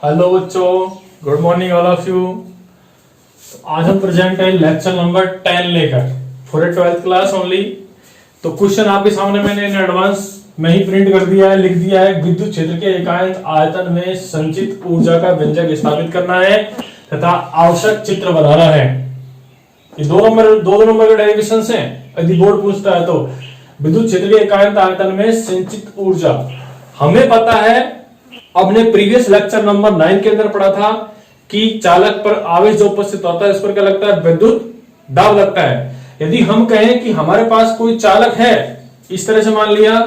Hello बच्चों, good morning all of you. आज हम प्रेजेंट है लेक्चर नंबर 10 लेकर फॉर 12th क्लास ओनली। तो क्वेश्चन आपके सामने मैंने इन एडवांस में ही प्रिंट कर दिया है, लिख दिया है। विद्युत क्षेत्र के एकांक आयतन में संचित ऊर्जा का व्यंजक स्थापित करना है तथा आवश्यक चित्र बनाना है। ये दो नंबर के डेरिवेशन हैं। यदि बोर्ड पूछता है तो विद्युत क्षेत्र के एकांक आयतन में संचित ऊर्जा, हमें पता है, अपने प्रीवियस लेक्चर नंबर 9 के अंदर पढ़ा था कि चालक पर आवेश जो उपस्थित होता है उस पर क्या लगता है, विद्युत दाब लगता है। यदि हम कहें कि हमारे पास कोई चालक है, इस तरह से मान लिया,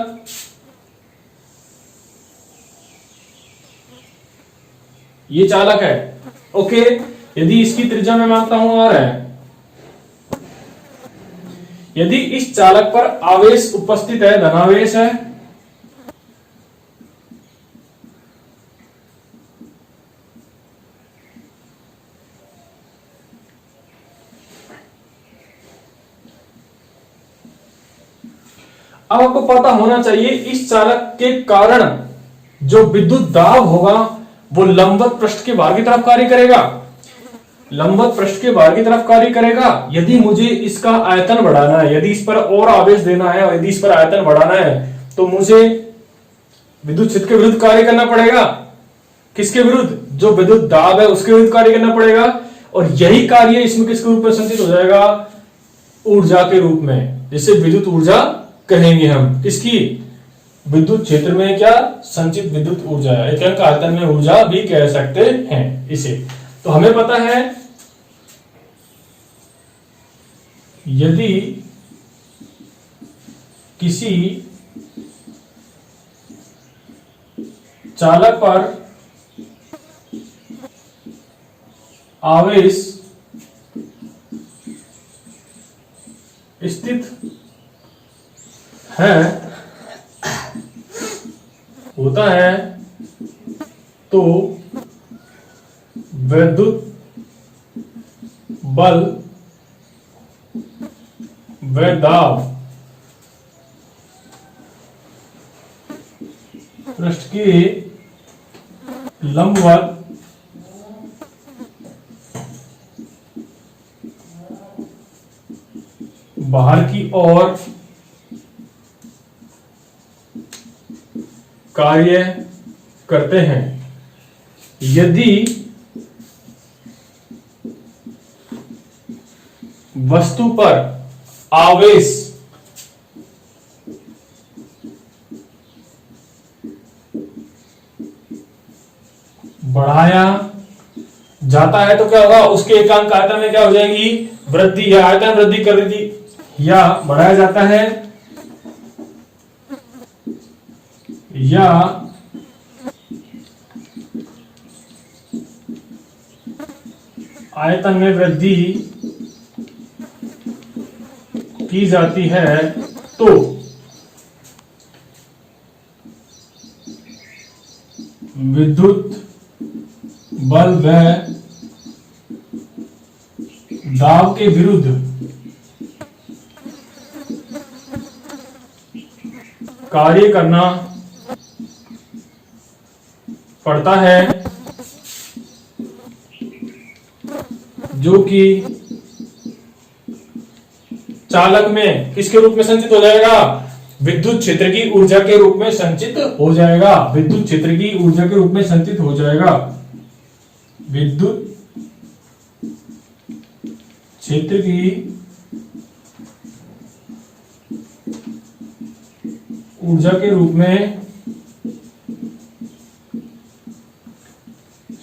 ये चालक है, ओके। यदि इसकी त्रिज्या मैं मानता हूं आर है, यदि इस चालक पर आवेश उपस्थित है, धनावेश है, अब आपको पता होना चाहिए इस चालक के कारण जो विद्युत दाब होगा वो लंबवत पृष्ठ के बाहर की तरफ कार्य करेगा, लंबवत पृष्ठ के बाहर की तरफ कार्य करेगा। यदि मुझे इसका आयतन बढ़ाना है, यदि इस पर और आवेश देना है और यदि इस पर आयतन बढ़ाना है तो मुझे विद्युत क्षेत्र के विरुद्ध कार्य करना पड़ेगा। किसके विरुद्ध? जो विद्युत दाब है उसके विरुद्ध कार्य करना पड़ेगा। और यही कार्य इसमें किसके रूप में संचित हो जाएगा? ऊर्जा के रूप में, जिसे विद्युत ऊर्जा कहेंगे हम। किसकी? विद्युत क्षेत्र में क्या संचित विद्युत ऊर्जा है, एकांक आयतन में ऊर्जा भी कह सकते हैं इसे। तो हमें पता है यदि किसी चालक पर आवेश स्थित है, होता है, तो विद्युत बल व दाब पृष्ठ के लंबवत बाहर की ओर कार्य करते हैं। यदि वस्तु पर आवेश बढ़ाया जाता है तो क्या होगा? उसके एकांक आयतन में क्या हो जाएगी? वृद्धि, या आयतन वृद्धि कर दी, या बढ़ाया जाता है, या आयतन में वृद्धि की जाती है, तो विद्युत बल व दाब के विरुद्ध कार्य करना पड़ता है, जो कि चालक में किसके रूप में संचित हो जाएगा? विद्युत क्षेत्र की ऊर्जा के रूप में संचित हो जाएगा। विद्युत क्षेत्र की ऊर्जा के रूप में संचित हो जाएगा। विद्युत क्षेत्र की ऊर्जा के रूप में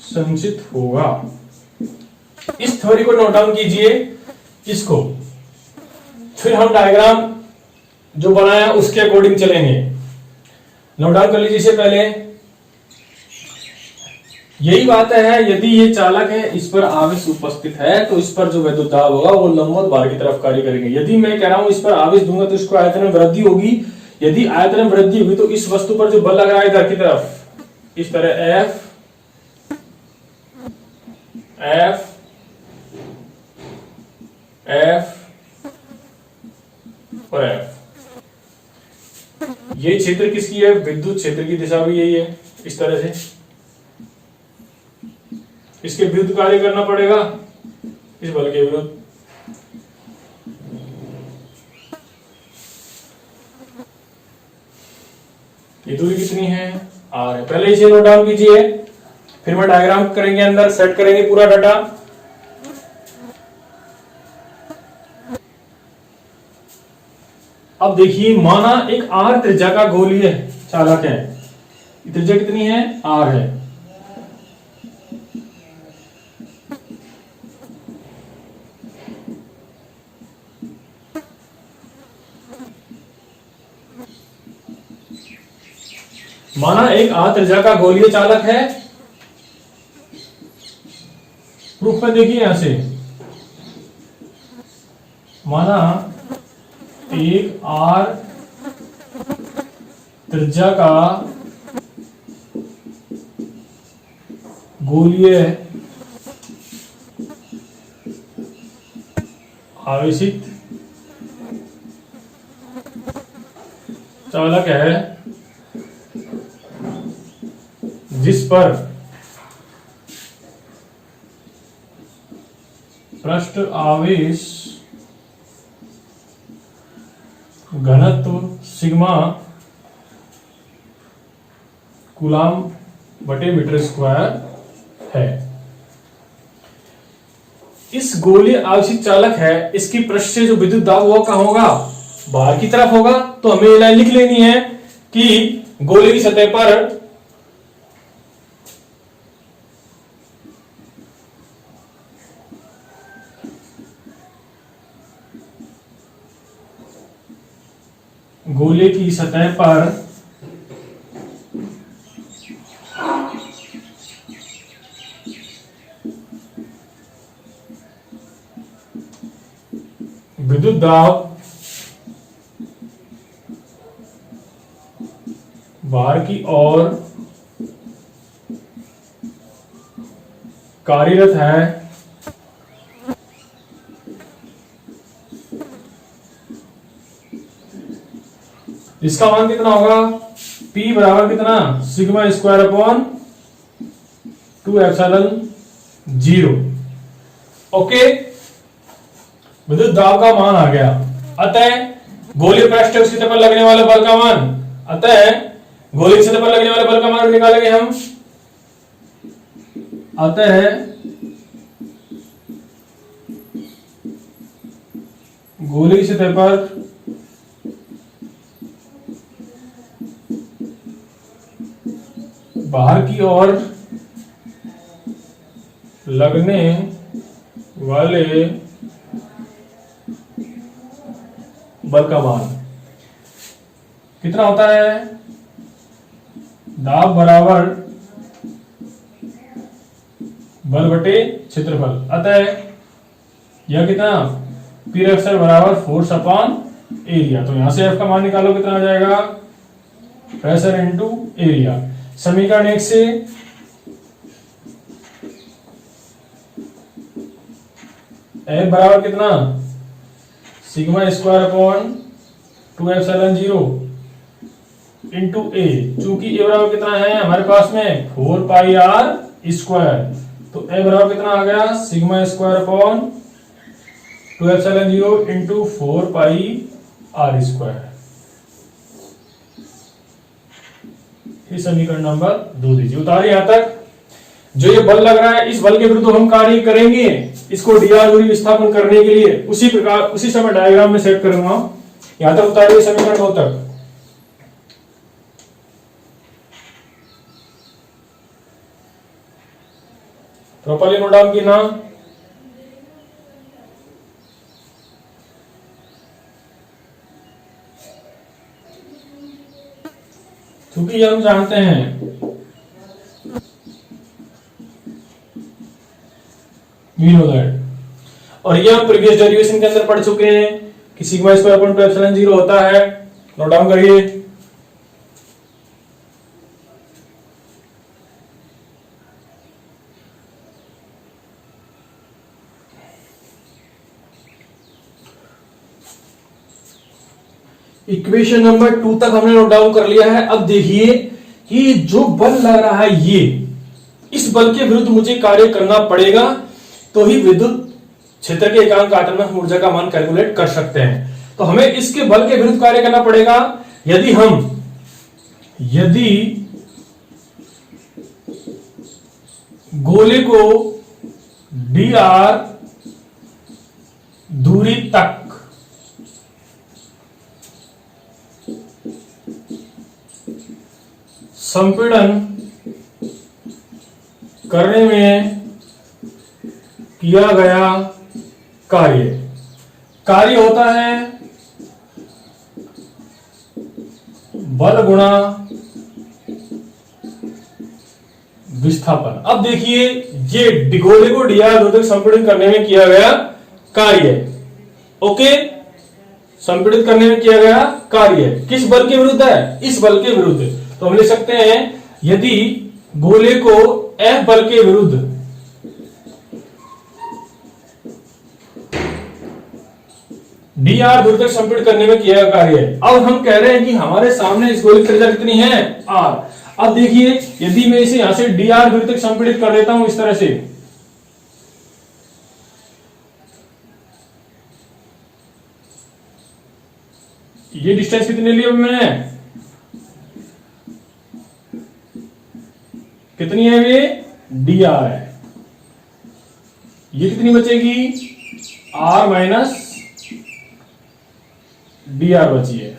संचित होगा। इस थ्योरी को नोट डाउन कीजिए, इसको फिर हम डायग्राम जो बनाया उसके अकॉर्डिंग चलेंगे। नोट डाउन कर लीजिए इसे पहले। यही बात है, यदि ये चालक है, इस पर आवेश उपस्थित है, तो इस पर जो विद्युत दाब होगा वो लंबवत बाहर की तरफ कार्य करेंगे। यदि मैं कह रहा हूं इस पर आवेश दूंगा तो इसको आयतन में वृद्धि होगी। यदि आयतन में वृद्धि होगी तो इस वस्तु पर जो बल लग रहा है इधर की तरफ, इस तरह एफ एफ एफ और एफ, ये क्षेत्र किसकी है? विद्युत क्षेत्र की दिशा भी यही है, इस तरह से। इसके विरुद्ध कार्य करना पड़ेगा, इस बल के विरुद्ध। ये दूरी कितनी है, आर है। पहले इसे नोट डाउन कीजिए, फिर मैं डायग्राम करेंगे, अंदर सेट करेंगे पूरा डाटा। अब देखिए, माना एक आर त्रिज्या का गोलीय चालक है, त्रिज्या कितनी है, आर है। माना एक आर त्रिज्या का गोलीय चालक है, प्रूफ में देखिए यहां से, माना एक आर त्रिज्या का गोलीय आवेशित चालक है, जिस पर पृष्ठ आवेश घनत्व सिग्मा कूलाम बटे मीटर स्क्वायर है। इस गोलीय आवेशित चालक है, इसकी पृष्ठ से जो विद्युत दाब हुआ कहां होगा, बाहर की तरफ होगा। तो हमें ये लाइन लिख लेनी है कि गोले की सतह पर गोले की सतह पर विद्युत दाब बाहर की ओर कार्यरत है, इसका मान कितना होगा, P बराबर कितना, sigma square upon 2 epsilon 0। Okay, विद्युत दाब का मान आ गया। अतः गोलीय पृष्ठ की सतह पर लगने वाले बल का मान, अतः गोलीय सतह पर लगने वाले बल का मान निकालेंगे हम। अतः गोलीय सतह पर बाहर की ओर लगने वाले बल का मान कितना होता है, दाब बराबर बल बटे क्षेत्रफल। अतः यह कितना, पी एक्सएल बराबर फोर्स अपॉन एरिया। तो यहां से एफ का मान निकालो, कितना आ जाएगा, प्रेशर इनटू एरिया। समीकरण 1 से एफ बराबर कितना, sigma square upon 2 epsilon 0 into A. चूंकि ए बराबर कितना है हमारे पास में 4 पाई आर स्क्वायर, तो ए बराबर कितना आ गया, sigma square upon 2 epsilon 0 into 4 pi R square. समीकरण नंबर 2 दीजिए, उतारिए यहां तक। जो ये बल लग रहा है, इस बल के विरुद्ध हम कार्य करेंगे, इसको डीआर दूरी विस्थापन करने के लिए उसी प्रकार उसी समय डायग्राम में सेट करूंगा। यहां तक उतारिए समीकरण 2 तक। प्रॉपर्ली नोट डाउन कीजिए ना। क्योंकि ये हम जानते हैं वी नो दैट, और ये हम प्रीवियस डेरिवेशन के अंदर पढ़ चुके हैं कि सिग्मा स्क्वायर अपॉन 2 एप्सिलॉन 0 होता है। नोट डाउन करिए। इक्वेशन नंबर 2 तक हमने नोट डाउन कर लिया है। अब देखिए कि जो बल लग रहा है ये इस बल के विरुद्ध मुझे कार्य करना पड़ेगा, तो ही विद्युत क्षेत्र के एकांक आयतन में हम ऊर्जा का मान कैलकुलेट कर सकते हैं। तो हमें इसके बल के विरुद्ध कार्य करना पड़ेगा। यदि गोले को dr दूरी तक संपीड़न करने में किया गया कार्य होता है बल गुणा विस्थापन। अब देखिए, ये गोले को dr दूरी तक संपीड़ित करने में किया गया कार्य, ओके, संपीड़ित करने में किया गया कार्य किस बल के विरुद्ध है? इस बल के विरुद्ध। तो हम लिख सकते हैं, यदि गोले को F बल के विरुद्ध dr दूरी तक संपीड़ित करने में किया गया कार्य है। अब हम कह रहे हैं कि हमारे सामने इस गोले की त्रिज्या कितनी है? r। अब देखिए, यदि मैं इसे यहां से dr दूरी तक संपीड़ित कर देता हूं इस तरह से, ये डिस्टेंस कितनी ली अब मैंने? कितनी है? ये dr है। ये कितनी बचेगी? r माइनस dr बची है।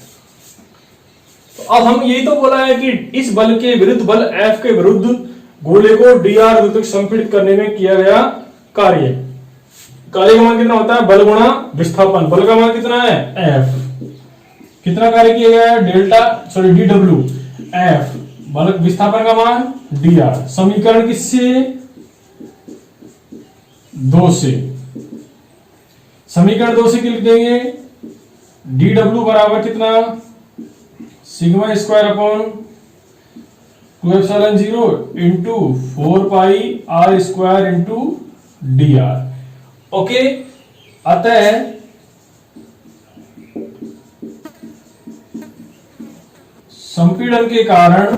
तो अब हम यही तो बोला है कि इस बल के विरुद्ध बल F के विरुद्ध गोले को dr दूरी तक संपीड़ित करने में किया गया कार्य का मान कितना होता है? बल गुणा विस्थापन। बल का मान कितना है? F। कितना कार्य किया गया है? dw F, बल विस्थापन का मान dr। समीकरण किससे? 2 से। समीकरण 2 से लिख देंगे, dw बराबर कितना? सिग्मा स्क्वायर अपॉन 2ε0 इंटू 4 पाई r square into dr। Okay, अतः संपीड़न के कारण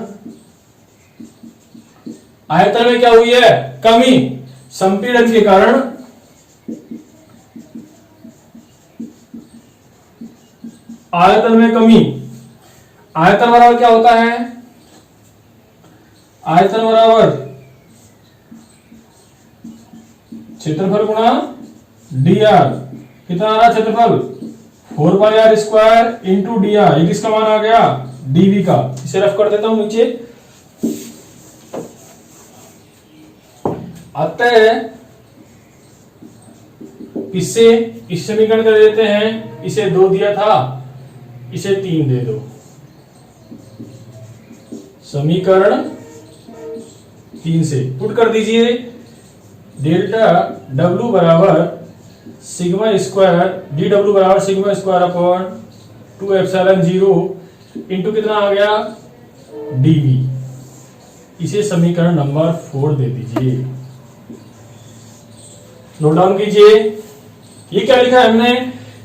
आयतन में क्या हुई है? कमी। संपीड़न के कारण आयतन में कमी। आयतन बराबर क्या होता है? आयतन बराबर क्षेत्रफल गुणा dr। कितना आ रहा क्षेत्रफल? 4 पाई r स्क्वायर इंटू dr। ये किसका मान आ गया? dv का। इसे रफ कर देता हूं नीचे। अतः इसे इस समीकरण कर देते हैं, इसे 2 दिया था, इसे 3 दे दो। समीकरण 3 से पुट कर दीजिए, डेल्टा W बराबर सिग्मा स्क्वायर, dw बराबर सिग्मा स्क्वायर अपॉन 2ε0 इंटू कितना आ गया? dv। इसे समीकरण नंबर 4 दे दीजिए। नोट डाउन कीजिए, ये क्या लिखा है हमने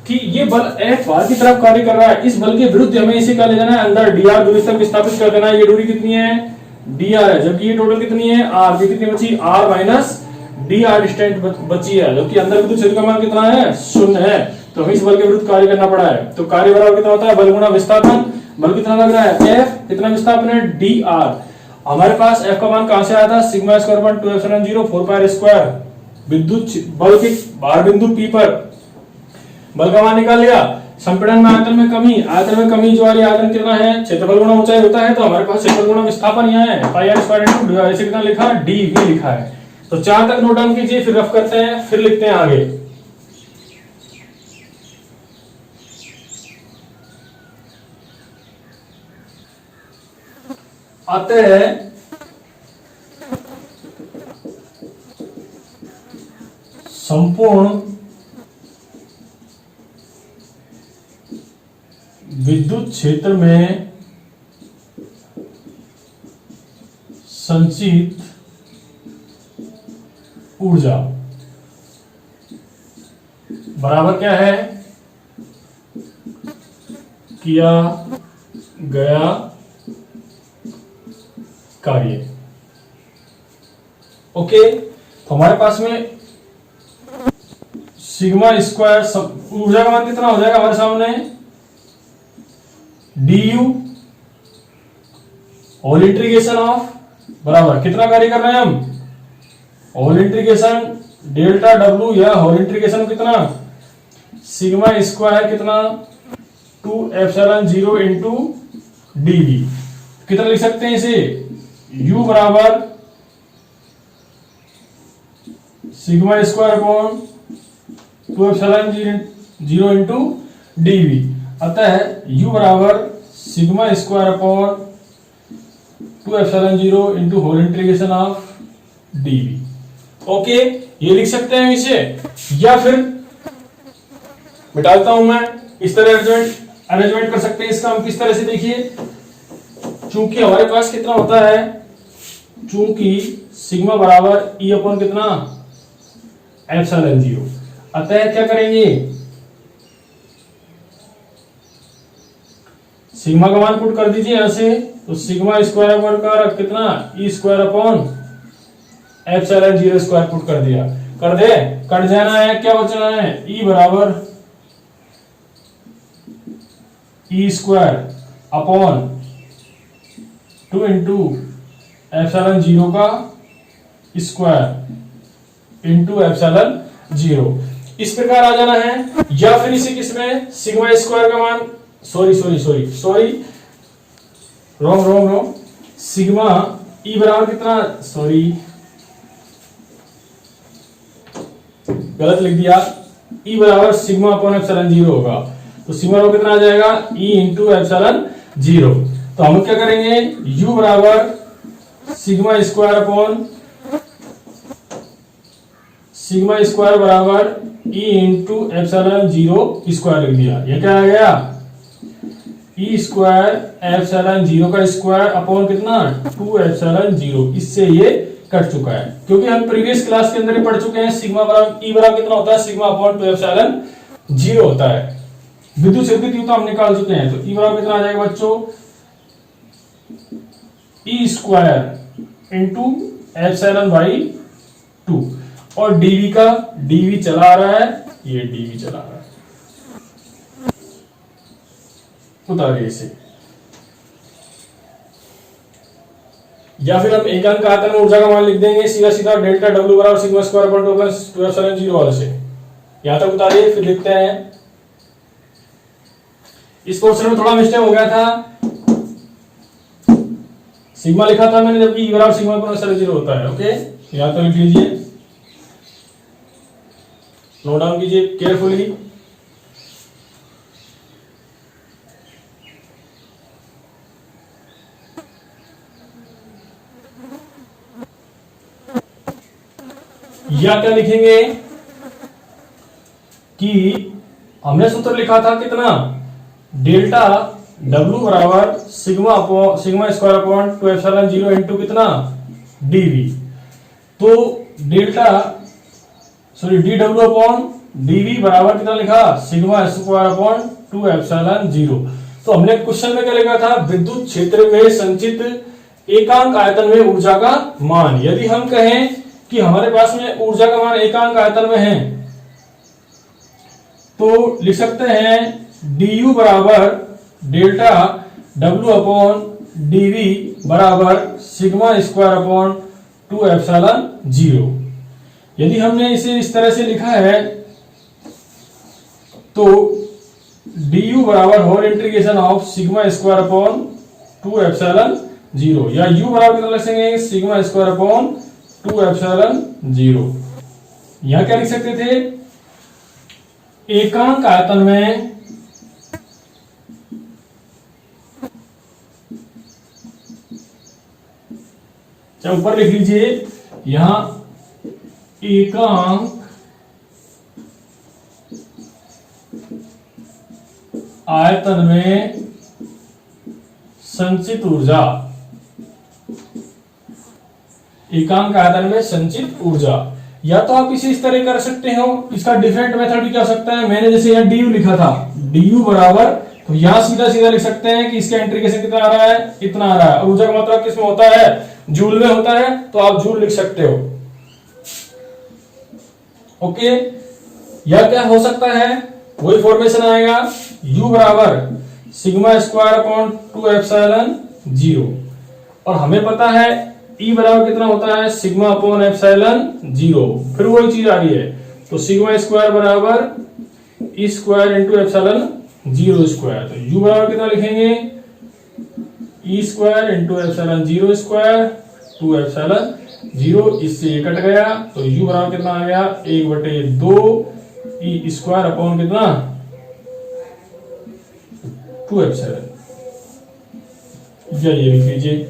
कि ये बल F बाहर की तरफ कार्य कर रहा है, इस बल के विरुद्ध हमें इसे क्या ले जाना है? अंदर dr दूरी तक विस्थापित कर देना है। ये दूरी कितनी है? dr है, जबकि ये टोटल कितनी है? r। ये कितनी बची? r माइनस dr डिस्टेंस बची है, जबकि अंदर विद्युत क्षेत्र का मान कितना है? 0 है। तो हमें इस बल के विरुद्ध कार्य करना पड़ा है। तो कार्य बराबर कितना होता है? बल गुणा विस्थापन। बल कितना लग रहा है? F। कितना विस्थापन है? dr। हमारे पास F का मान कहां से आया था? Sigma square upon 2ε0 4 pi square. विद्युत बल के बाहर बिंदु P पर बल का मान निकाल लिया। संपीड़न में आयतन में कमी, आयतन में कमी जो वाली आयतन कितना है? क्षेत्रफल गुणा ऊंचाई होता है। तो हमारे पास क्षेत्रफल गुणा विस्थापन यहाँ है, पाई r स्क्वायर इंटू dr। इसे कितना लिखा? dv लिखा है। तो 4 तक नोट डाउन कीजिए, फिर रफ करते हैं, फिर लिखते हैं आगे। अतः संपूर्ण विद्युत क्षेत्र में संचित ऊर्जा बराबर क्या है? किया गया कार्य। ओके, तो हमारे पास में सिग्मा स्क्वायर ऊर्जा का मान कितना हो जाएगा हमारे सामने, du होल इंटीग्रेशन ऑफ बराबर कितना कार्य कर रहे हैं हम, होल इंटीग्रेशन डेल्टा डब्ल्यू या होल इंटीग्रेशन कितना सिग्मा स्क्वायर कितना 2 एप्सिलॉन 0 इंटू dv, कितना लिख सकते हैं इसे, u बराबर sigma square upon 2 epsilon 0 into dv, अतः u बराबर sigma square upon 2 epsilon 0 into whole integration of dv। Okay, ये लिख सकते हैं इसे, या फिर मिटाता हूं मैं, इस तरह अरेंजमेंट कर सकते हैं इसका हम किस तरह से, देखिए चूंकि हमारे पास कितना होता है, चूंकि सिग्मा बराबर ई अपॉन कितना एप्सिलॉन 0, अतः क्या करेंगे, सिग्मा का मान पुट कर दीजिए यहां से, तो सिग्मा स्क्वायर अपॉन का कितना E square upon epsilon 0 square put कर दिया, कर दे, कट जाना है, क्या बचना है, ई बराबर E square upon 2 into epsilon 0 का स्क्वायर इंटू एप्सिलॉन 0, इस प्रकार आ जाना है। या फिर इसे किसमें सिग्मा स्क्वायर का मान, सॉरी रॉन्ग, सिग्मा ई बराबर कितना, गलत लिख दिया, ई बराबर सिग्मा अपॉन एप्सिलॉन 0 होगा, तो सिग्मा रो कितना आ जाएगा, ई इंटू एप्सिलॉन 0। तो हम क्या करेंगे, u बराबर sigma square upon sigma square बराबर ई इंटू एप्सिलॉन 0 स्क्वायर लिख दिया, ये क्या आ गया, ई स्क्वायर एप्सिलॉन 0 का स्क्वायर अपॉन कितना 2 एप्सिलॉन 0, इससे ये कट चुका है, क्योंकि हम प्रीवियस क्लास के अंदर ही पढ़ चुके हैं, सिग्मा बराबर ई बराबर कितना होता है, सिग्मा अपॉन 2 एप्सिलॉन 0 होता है, विद्युत क्षेत्र तो हम निकाल चुके हैं, तो ई बराबर कितना आ जाएगा बच्चों, ई स्क्वायर इंटू एप्सिलॉन बाई 2, और डीवी का डीवी चला आ रहा है, ये डीवी चला आ रहा है, उतारिए इसे। या फिर हम एकांक आयतन में ऊर्जा का मान लिख देंगे सीधा डेल्टा डब्ल्यू बराबर sigma square upon 2 plus 2 epsilon 0 वाले से, यहां तक उतारिए, फिर लिखते हैं। इस क्वेश्चन में थोड़ा मिस्टेक हो गया था, सिग्मा लिखा था मैंने, जबकि ई बराबर सिग्मा अपॉन एप्सिलॉन 0 होता है। ओके, यहां तक लिख लीजिए, नोट डाउन कीजिए केयरफुली। या क्या लिखेंगे कि हमने सूत्र लिखा था कितना, डेल्टा W बराबर sigma square upon 2 epsilon 0 into कितना dv, तो डेल्टा dw अपॉन dv बराबर कितना लिखा, सिग्मा स्क्वायर अपॉन 2 एप्सिलॉन 0। तो हमने क्वेश्चन में क्या लिखा था, विद्युत क्षेत्र में संचित एकांक आयतन में ऊर्जा का मान। यदि हम कहें कि हमारे पास में ऊर्जा का मान एकांक आयतन में है, तो लिख सकते हैं du बराबर डेल्टा w अपॉन dv बराबर सिग्मा स्क्वायर अपॉन 2 एप्सिलॉन 0। यदि हमने इसे इस तरह से लिखा है, तो du बराबर whole integration of sigma square upon 2 epsilon 0, या u बराबर कितना लिखेंगे, सिग्मा स्क्वायर अपॉन 2 एप्सिलॉन 0। यहां क्या लिख सकते थे, एकांक आयतन में चाहे ऊपर लिख लीजिए, यहां एकांक आयतन में संचित ऊर्जा, एकांक आयतन में संचित ऊर्जा। या तो आप इसे इस तरह कर सकते हो, इसका डिफरेंट मेथड भी क्या हो सकता है, मैंने जैसे यहाँ du लिखा था, du बराबर, तो यहां सीधा लिख सकते हैं कि इसका इंटीग्रेशन कितना आ रहा है, इतना आ रहा है, और ऊर्जा का मात्रा किसमें होता है, जूल में होता है, तो आप जूल लिख सकते हो। ओके, या क्या हो सकता है, वही फॉर्मेशन आएगा u बराबर सिग्मा स्क्वायर अपॉन 2 एप्सिलॉन 0, और हमें पता है E बराबर कितना होता है, सिग्मा अपॉन एप्सिलॉन 0, फिर वही चीज आ रही है, तो सिग्मा स्क्वायर बराबर E square into epsilon 0 square, तो u बराबर कितना लिखेंगे, E square into epsilon 0 square 2 epsilon 0, इससे ये कट गया, तो u बराबर कितना आ गया, 1/2 ई स्क्वायर अपॉन कितना 2 एप्सिलॉन, ये लिख लीजिए।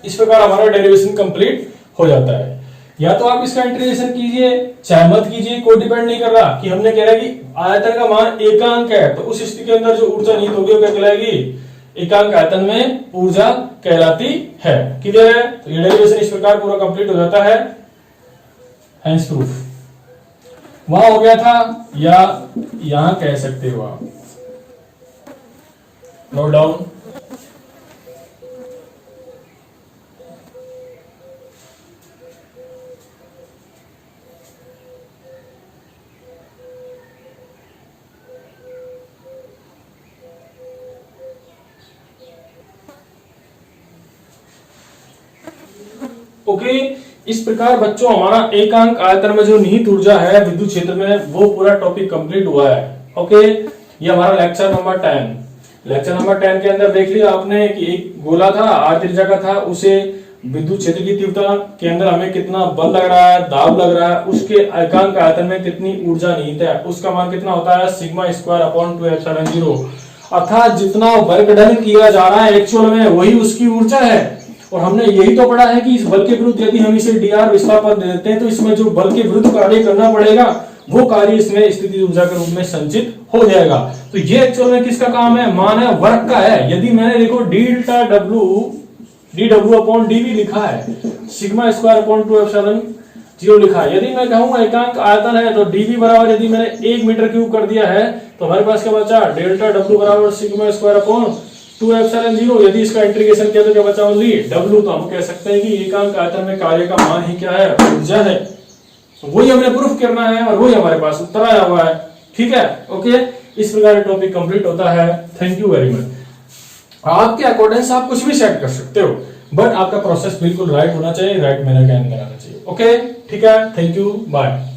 इस प्रकार हमारा डेरिवेशन कंप्लीट हो जाता है। या तो आप इसका इंटीग्रेशन कीजिए, चाहे मत कीजिए, कोई डिपेंड नहीं कर रहा कि हमने कह रहा है कि आयतन का मान एकांक है, तो उस स्थिति के अंदर जो ऊर्जा निहित होगी वो क्या कहलाएगी, एकांक आयतन में ऊर्जा कहलाती है। क्लियर है, तो ये डेरिवेशन इस प्रकार पूरा कंप्लीट हो जाता है। हेंस प्रूफ वहां हो गया था, या यहां कह सकते हो आप, नोट डाउन। ओके, इस प्रकार बच्चों हमारा एकांक आयतन में जो निहित ऊर्जा है विद्युत क्षेत्र में, वो पूरा टॉपिक कंप्लीट हुआ है। ओके, ये हमारा लेक्चर नंबर 10। लेक्चर नंबर 10 के अंदर देख लिया आपने कि एक गोला था, r त्रिज्या का था, उसे विद्युत क्षेत्र की तीव्रता के अंदर हमें कितना बल लग रहा है, दाब लग रहा है, उसके एकांक आयतन में कितनी ऊर्जा निहित है, उसका मान कितना होता है, सिग्मा स्क्वायर अपॉन 2 एप्सिलॉन 0, अर्थात जितना वर्क डन किया जा रहा है एक्चुअल में वही उसकी ऊर्जा है। और हमने यही तो पढ़ा है कि इस बल के विरुद्ध यदि हम इसे dr विस्थापन दे देते हैं तो इसमें जो बल के विरुद्ध कार्य करना पड़ेगा वो कार्य इसमें स्थिति ऊर्जा के रूप में संचित हो जाएगा। तो ये एक्चुअल में किसका काम है, मान है वर्क का है। यदि मैंने देखो डेल्टा dw अपॉन dv लिखा है, सिग्मा स्क्वायर अपॉन 2 एप्सिलॉन 0 लिखा है, यदि मैं कहूंगा एकांक आयतन है तो dv बराबर यदि मैंने 1 मीटर क्यूब कर दिया है तो हमारे पास क्या बचा, डेल्टा w बराबर सिग्मा स्क्वायर अपॉन 2 एप्सिलॉन 0। यदि इसका इंटीग्रेशन किया तो क्या बचा, ओनली w, तो हम कह सकते हैं कि एकांक आयतन में कार्य का मान ही क्या है, ऊर्जा है। वही हमने प्रूफ करना है और वही हमारे पास उत्तर आया हुआ है। ठीक है, ओके, इस प्रकार टॉपिक कंप्लीट होता है। Thank you very much. आपके अकॉर्डिंग आप कुछ भी सेट कर सकते हो, बट आपका प्रोसेस बिल्कुल राइट होना चाहिए, राइट मेरा ज्ञान कराना चाहिए। ओके, ठीक है, थैंक यू, बाय।